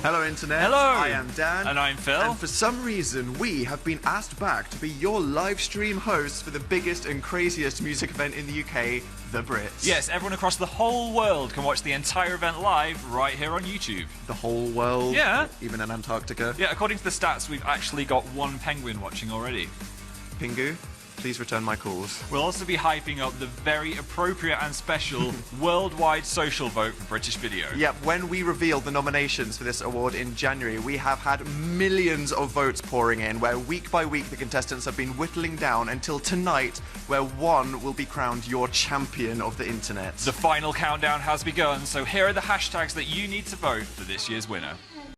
Hello, Internet. Hello. I am Dan. And I'm Phil. And for some reason, we have been asked back to be your live stream hosts for the biggest and craziest music event in the UK, the BRITS. Yes, everyone across the whole world can watch the entire event live right here on YouTube. The whole world? Yeah. Even in Antarctica? Yeah, according to the stats, we've actually got one penguin watching already. Pingu, please return my calls. We'll also be hyping up the very appropriate and special worldwide social vote for British video. Yep, when we revealed the nominations for this award in January, we have had millions of votes pouring in, where week by week the contestants have been whittling down until tonight, where one will be crowned your champion of the internet. The final countdown has begun, so here are the hashtags that you need to vote for this year's winner.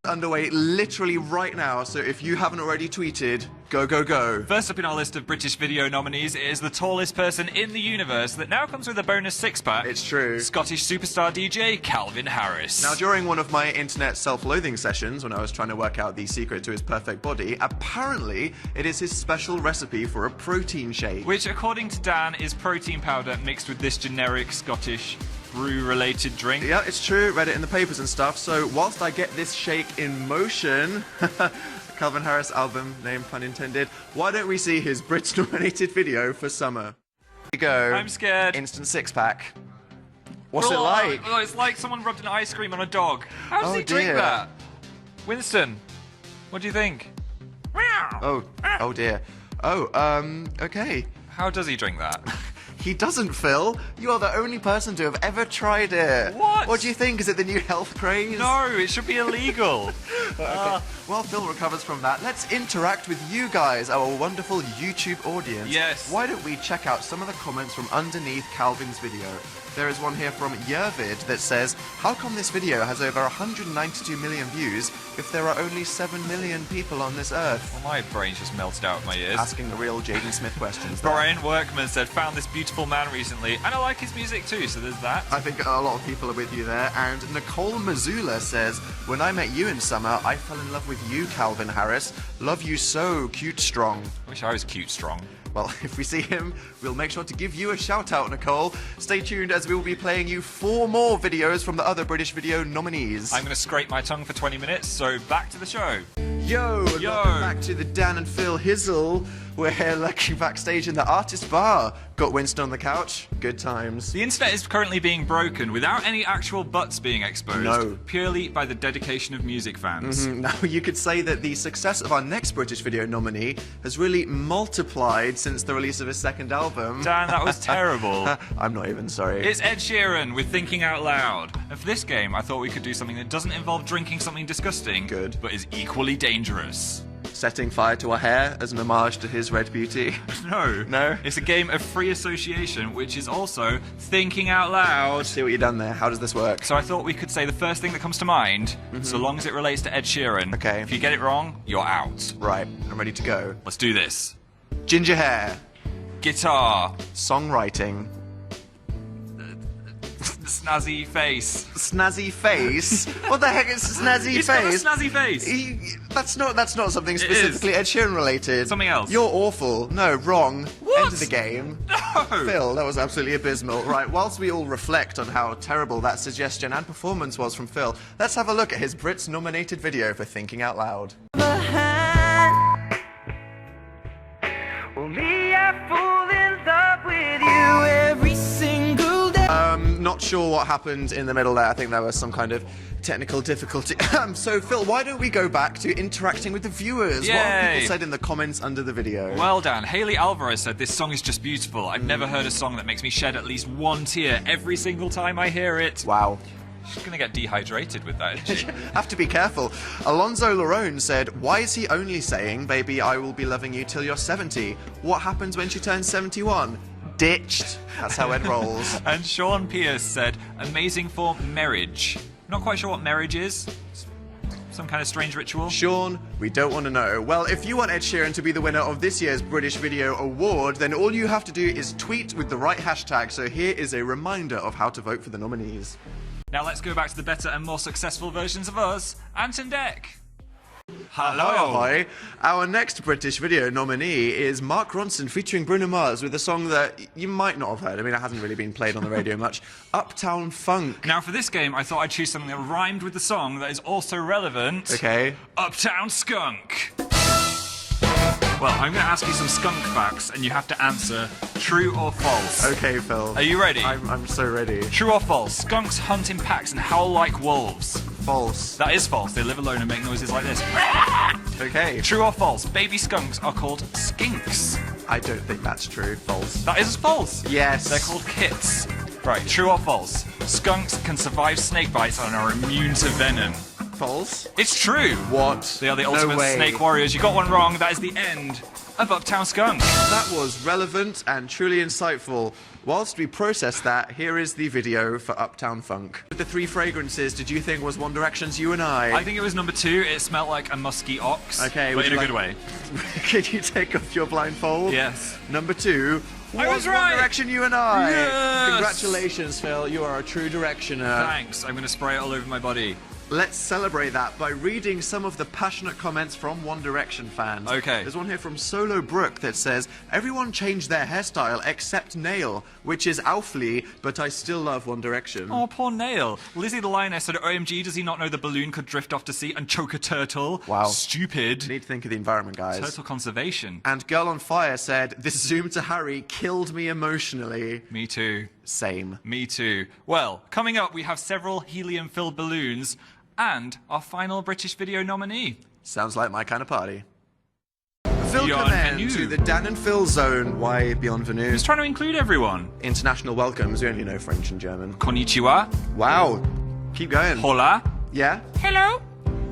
Underway literally right now, so if you haven't already tweeted, go, go, go. First up in our list of British video nominees is the tallest person in the universe that now comes with a bonus six-pack. It's true. Scottish superstar DJ Calvin Harris. Now, during one of my internet self-loathing sessions, when I was trying to work out the secret to his perfect body, apparently it is his special recipe for a protein shake. Which, according to Dan, is protein powder mixed with this generic Scottish brew-related drink. Yeah, it's true. Read it in the papers and stuff. So whilst I get this shake in motion, Calvin Harris album, name pun intended, why don't we see his BRITS-nominated video for summer? Here you go. I'm scared. Instant six-pack. What's it like? Oh, it's like someone rubbed an ice cream on a dog. How does Oh, he drink dear. that? Winston, what do you think? Oh dear. Oh, okay. How does he drink that? He doesn't, Phil. You are the only person to have ever tried it. What? What do you think? Is it the new health craze? No, it should be illegal. Okay. While Phil recovers from that, let's interact with you guys, our wonderful YouTube audience. Yes. Why don't we check out some of the comments from underneath Calvin's video? There is one here from Yervid that says, how come this video has over 192 million views if there are only 7 million people on this earth? Well, my brain just melted out of my ears. Asking the real Jaden Smith questions there. Brian Workman said, found this beautiful man recently, and I like his music too, so there's that. I think a lot of people are with you there. And Nicole Mazula says, when I met you in summer, I fell in love with you, Calvin Harris. Love you so cute strong. I wish I was cute strong. Well, if we see him, we'll make sure to give you a shout out, Nicole. Stay tuned as we will be playing you 4 more videos from the other British video nominees. I'm going to scrape my tongue for 20 minutes, so back to the show. Yo! Welcome back to the Dan and Phil Hizzle. We're here lurking backstage in the artist bar. Got Winston on the couch. Good times. The internet is currently being broken without any actual butts being exposed. No. Purely by the dedication of music fans. Now, you could say that the success of our next British video nominee has really multiplied since the release of his second album. Dan, that was terrible. I'm not even sorry. It's Ed Sheeran with Thinking Out Loud. And for this game, I thought we could do something that doesn't involve drinking something disgusting. Good. But is equally dangerous. Setting fire to our hair as an homage to his red beauty. No. No? It's a game of free association, which is also thinking out loud. See what you've done there. How does this work? So I thought we could say the first thing that comes to mind, so long as it relates to Ed Sheeran. Okay. If you get it wrong, you're out. Right, I'm ready to go. Let's do this. Ginger hair. Guitar. Songwriting. Snazzy face. Snazzy face? What the heck is snazzy He's face? got a snazzy face. That's not something specifically Ed Sheeran related. Something else. You're awful. No, wrong. What? End of the game. No. Phil, that was absolutely abysmal. Right, whilst we all reflect on how terrible that suggestion and performance was from Phil, let's have a look at his BRITS nominated video for Thinking Out Loud. Not sure what happened in the middle there. I think there was some kind of technical difficulty. So, Phil, why don't we go back to interacting with the viewers? Yay. What have people said in the comments under the video? Well done. Haley Alvarez said, this song is just beautiful. I've never heard a song that makes me shed at least one tear every single time I hear it. Wow. She's going to get dehydrated with that, isn't she? Have to be careful. Alonzo Larone said, why is he only saying, baby, I will be loving you till you're 70? What happens when she turns 71? Ditched. That's how Ed rolls. And Sean Pierce said, amazing for marriage. Not quite sure what marriage is. Some kind of strange ritual. Sean, we don't want to know. Well, if you want Ed Sheeran to be the winner of this year's British Video Award, then all you have to do is tweet with the right hashtag. So here is a reminder of how to vote for the nominees. Now let's go back to the better and more successful versions of us. Ant and Dec. Hello. Ahoy. Our next British video nominee is Mark Ronson featuring Bruno Mars with a song that you might not have heard. I mean, it hasn't really been played on the radio much. Uptown Funk. Now, for this game, I thought I'd choose something that rhymed with the song that is also relevant. Okay. Uptown Skunk. Well, I'm going to ask you some skunk facts, and you have to answer true or false. Okay, Phil. Are you ready? I'm so ready. True or false? Skunks hunt in packs and howl like wolves. False. That is false. They live alone and make noises like this. Okay. True or false? Baby skunks are called skinks. I don't think that's true. False. That is false. Yes. They're called kits. Right, true or false? Skunks can survive snake bites and are immune to venom. False. It's true. What? They are the No ultimate way. snake warriors. You got one wrong. That is the end of Uptown Skunk. That was relevant and truly insightful. Whilst we process that, here is the video for Uptown Funk. The three fragrances, did you think was One Direction's You and I think it was number 2. It smelled like a musky ox. Okay, but would in you a like- good way. Can you take off your blindfold? Yes. Number 2 I was One right. Direction You and I. Yes. Congratulations, Phil. You are a true directioner. Thanks. I'm going to spray it all over my body. Let's celebrate that by reading some of the passionate comments from One Direction fans. Okay. There's one here from Solo Brooke that says, everyone changed their hairstyle except Nail, which is Alfly, but I still love One Direction. Oh, poor Nail. Lizzie the Lioness said, OMG, does he not know the balloon could drift off to sea and choke a turtle? Wow. Stupid. Need to think of the environment, guys. Turtle conservation. And Girl on Fire said, this zoom to Harry killed me emotionally. Me too. Same. Me too. Well, coming up, we have several helium-filled balloons and our final British video nominee. Sounds like my kind of party. Welcome Bienvenue. to the Dan and Phil zone. Why bienvenue? Who's trying to include everyone? International welcomes. We only know French and German. Konnichiwa. Wow. Keep going. Hola. Yeah? Hello.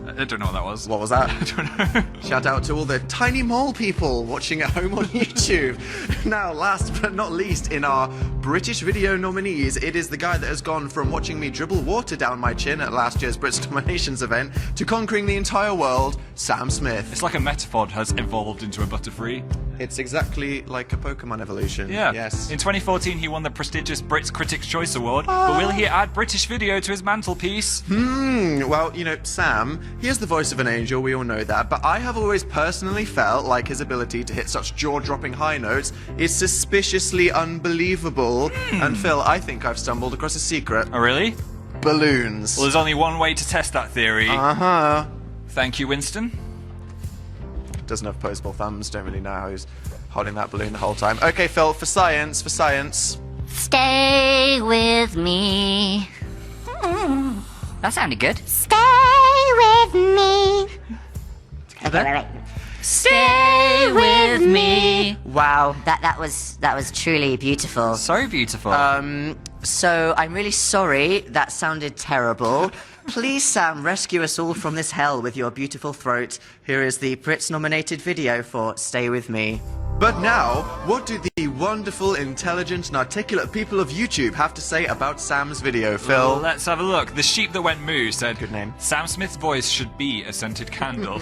I don't know what that was. What was that? I don't know. Shout out to all the tiny mole people watching at home on YouTube. Now, last but not least, in our British video nominees, it is the guy that has gone from watching me dribble water down my chin at last year's Brits Nominations event to conquering the entire world, Sam Smith. It's like a Metapod has evolved into a Butterfree. It's exactly like a Pokemon evolution. Yeah. Yes. In 2014, he won the prestigious Brits Critics' Choice Award, but will he add British video to his mantelpiece? Well, you know, Sam, he has the voice of an angel, we all know that, but I have always personally felt like his ability to hit such jaw-dropping high notes is suspiciously unbelievable. And Phil, I think I've stumbled across a secret. Oh, really? Balloons. Well, there's only one way to test that theory. Uh-huh. Thank you, Winston. Doesn't have opposable thumbs, don't really know how he's holding that balloon the whole time. Okay, Phil, for science. Stay with me. That sounded good. Stay with me. Okay, wait. Stay with me. Wow, that was truly beautiful. So beautiful. So I'm really sorry that sounded terrible. Please, Sam, rescue us all from this hell with your beautiful throat. Here is the Brits nominated video for Stay With Me. But now, what do the wonderful, intelligent, and articulate people of YouTube have to say about Sam's video, Phil? Let's have a look. The sheep that went moo said, Good name. Sam Smith's voice should be a scented candle.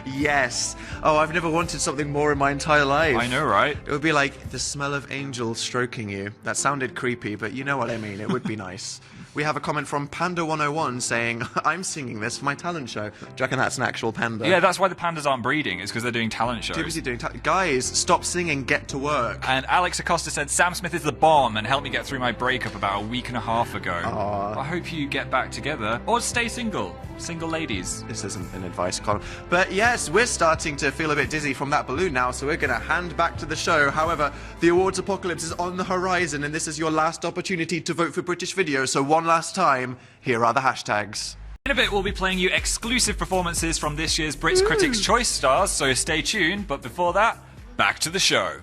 Yes. Oh, I've never wanted something more in my entire life. I know, right? It would be like the smell of angels stroking you. That sounded creepy, but you know what I mean. It would be nice. We have a comment from Panda101 saying, I'm singing this for my talent show. Do you reckon that's an actual panda? Yeah, that's why the pandas aren't breeding. It's because they're doing talent shows. Too busy doing Guys, stop singing, get to work. And Alex Acosta said, Sam Smith is the bomb and helped me get through my breakup about a week and a half ago. Aww. I hope you get back together. Or stay single. Single ladies. This isn't an advice column. But yes, we're starting to feel a bit dizzy from that balloon now, so we're going to hand back to the show. However, the awards apocalypse is on the horizon, and this is your last opportunity to vote for British video. So one last time, here are the hashtags. In a bit, we'll be playing you exclusive performances from this year's Brits Critics' Choice Stars, so stay tuned. But before that, back to the show.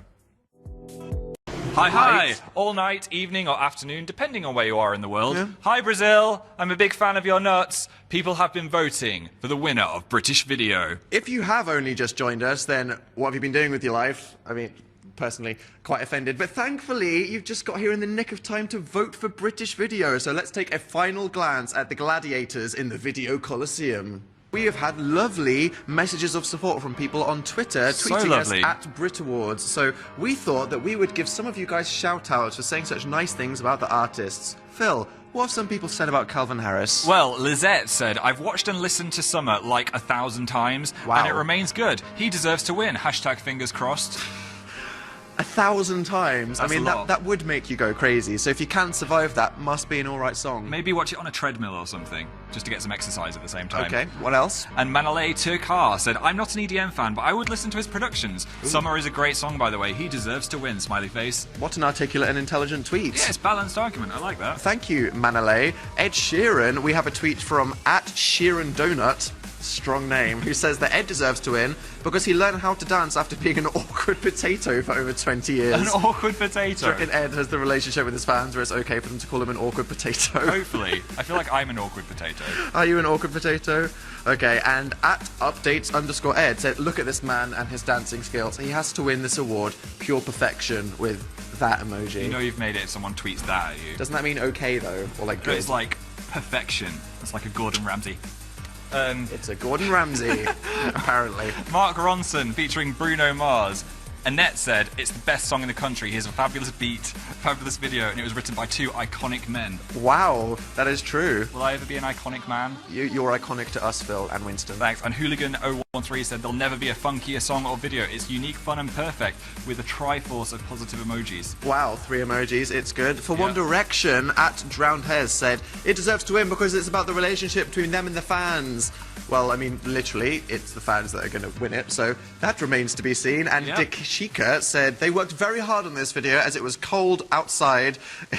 Hi. Right. All night, evening, or afternoon, depending on where you are in the world. Yeah. Hi, Brazil. I'm a big fan of your nuts. People have been voting for the winner of British Video. If you have only just joined us, then what have you been doing with your life? I mean, personally, quite offended. But thankfully, you've just got here in the nick of time to vote for British video. So let's take a final glance at the gladiators in the Video Colosseum. We have had lovely messages of support from people on Twitter tweeting us lovely. at Brit Awards. So we thought that we would give some of you guys shout-outs for saying such nice things about the artists. Phil, what have some people said about Calvin Harris? Well, Lizette said, I've watched and listened to Summer like 1,000 times, Wow. and it remains good. He deserves to win. Hashtag fingers crossed. 1,000 times. That's I mean, a lot. that would make you go crazy. So if you can survive that, must be an alright song. Maybe watch it on a treadmill or something, just to get some exercise at the same time. Okay, what else? And Manalay Turkar said, I'm not an EDM fan, but I would listen to his productions. Summer is a great song, by the way. He deserves to win, smiley face. What an articulate and intelligent tweet. Yeah, it's balanced argument. I like that. Thank you, Manalay. Ed Sheeran, we have a tweet from @SheeranDonut, strong name, who says that Ed deserves to win because he learned how to dance after being an awkward potato for over 20 years. An awkward Do you potato. reckon Ed has the relationship with his fans where it's okay for them to call him an awkward potato? Hopefully. I feel like I'm an awkward potato. Are you an awkward potato? Okay, and @updates_Ed said, look at this man and his dancing skills. He has to win this award, pure perfection, with that emoji. You know you've made it if someone tweets that at you. Doesn't that mean okay, though? Or like good? It's like perfection. It's like a Gordon Ramsay. It's a Gordon Ramsay, apparently. Mark Ronson featuring Bruno Mars. Annette said, it's the best song in the country. Here's a fabulous beat, fabulous video, and it was written by two iconic men. Wow, that is true. Will I ever be an iconic man? You're iconic to us, Phil and Winston. Thanks. And Hooligan013 said, there'll never be a funkier song or video. It's unique, fun, and perfect, with a triforce of positive emojis. Wow, 3 emojis, it's good. For Yeah. One Direction, @DrownedHairs said, it deserves to win because it's about the relationship between them and the fans. Well, I mean, literally, it's the fans that are going to win it, so that remains to be seen. And Yeah. Dick Shika said, they worked very hard on this video as it was cold outside,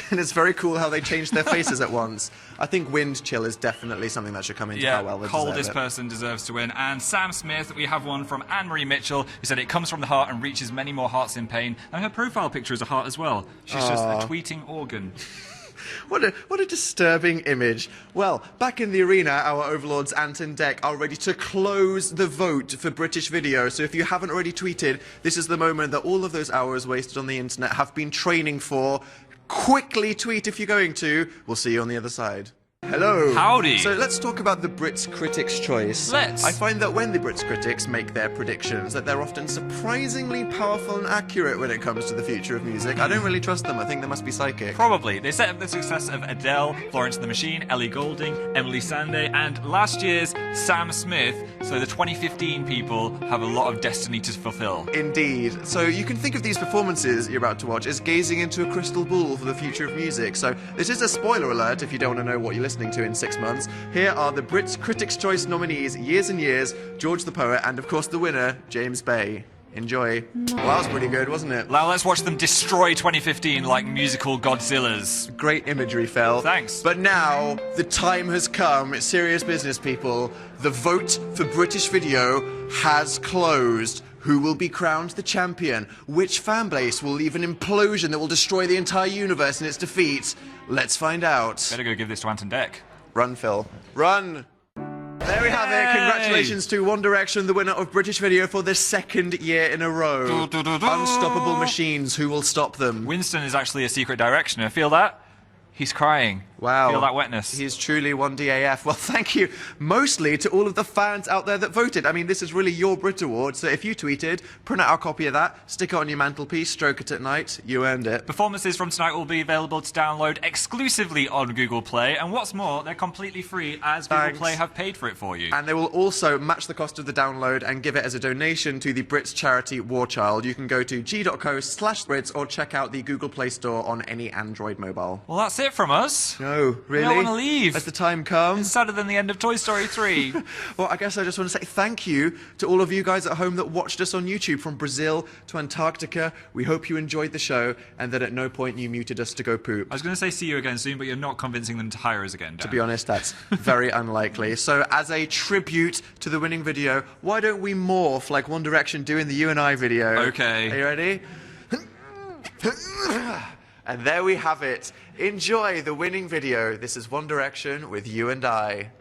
and it's very cool how they changed their faces at once. I think wind chill is definitely something that should come into how well they coldest deserve it. person deserves to win. And Sam Smith, we have one from Anne-Marie Mitchell, who said it comes from the heart and reaches many more hearts in pain. And her profile picture is a heart as well. She's just a tweeting organ. What a disturbing image. Well, back in the arena, our overlords Ant and Dec are ready to close the vote for British video. So if you haven't already tweeted, this is the moment that all of those hours wasted on the internet have been training for. Quickly tweet if you're going to. We'll see you on the other side. Hello. Howdy. So let's talk about the Brits Critics' Choice. Let's. I find that when the Brits critics make their predictions, that they're often surprisingly powerful and accurate when it comes to the future of music. I don't really trust them. I think they must be psychic. Probably. They set up the success of Adele, Florence and the Machine, Ellie Goulding, Emily Sandé, and last year's Sam Smith. So the 2015 people have a lot of destiny to fulfill. Indeed. So you can think of these performances you're about to watch as gazing into a crystal ball for the future of music. So this is a spoiler alert if you don't want to know what you're listening to in 6 months. Here are the Brits Critics' Choice nominees, Years and Years, George the Poet, and of course the winner, James Bay. Enjoy. Well, that was pretty good, wasn't it? Now let's watch them destroy 2015 like musical Godzillas. Great imagery, Phil. Thanks. But now, the time has come. It's serious business, people. The vote for British video has closed. Who will be crowned the champion? Which fan base will leave an implosion that will destroy the entire universe in its defeat? Let's find out. Better go give this to Ant and Dec. Run, Phil. Run! There we have it. Yay! Congratulations to One Direction, the winner of British Video for the 2nd year in a row. Unstoppable machines. Who will stop them? Winston is actually a secret directioner. Feel that? He's crying. Wow. Feel that wetness. He's truly one DAF. Well, thank you mostly to all of the fans out there that voted. I mean, this is really your Brit Award, so if you tweeted, print out a copy of that, stick it on your mantelpiece, stroke it at night, you earned it. Performances from tonight will be available to download exclusively on Google Play, and what's more, they're completely free as Google Thanks. Play have paid for it for you. And they will also match the cost of the download and give it as a donation to the Brits charity War Child. You can go to g.co/Brits or check out the Google Play Store on any Android mobile. Well, that's it from us. No, really? I want to leave. As the time comes. It's sadder than the end of Toy Story 3. Well, I guess I just want to say thank you to all of you guys at home that watched us on YouTube from Brazil to Antarctica. We hope you enjoyed the show and that at no point you muted us to go poop. I was going to say see you again soon, but you're not convincing them to hire us again, Dan. To be honest, that's very unlikely. So as a tribute to the winning video, why don't we morph like One Direction do in the You and I video? Okay. Are you ready? And there we have it. Enjoy the winning video. This is One Direction with You and I.